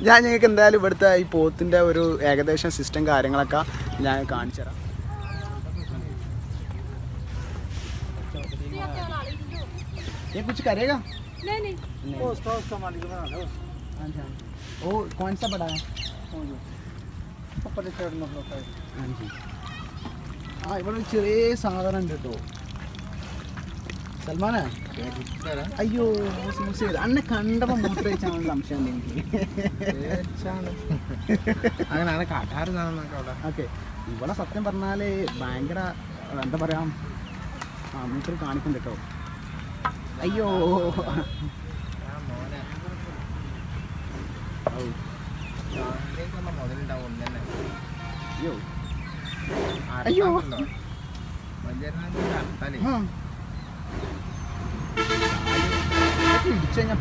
ഞാൻ നിങ്ങൾക്ക് എന്തായാലും ഇവിടുത്തെ ഈ പോത്തിൻ്റെ ഒരു ഏകദേശം സിസ്റ്റം കാര്യങ്ങളൊക്കെ ഞാൻ കാണിച്ചു തരാം. ये कुछ करेगा? नहीं। उसका मालिक बना लो। अच्छा। वो कौन सा बड़ा है? ऊपर साइड में होता है। हाँ जी। हाँ ഇവിടെ ചെറിയ സാധനം ഉണ്ട് കേട്ടോ. സൽമാനാ അയ്യോ അന്നെ കണ്ടപ്പോൾ മൂത്ര വെച്ചാണ് സംശയം എനിക്ക്. അങ്ങനെ കാട്ടാറുന്നൊക്കെ അവിടെ. ഓക്കെ ഇവിടെ സത്യം പറഞ്ഞാൽ ഭയങ്കര എന്താ പറയാ മൂത്ര കാണിക്കും കേട്ടോ. അയ്യോ അയ്യോ അയ്യോ ഇടിച്ചു കഴിഞ്ഞാൽ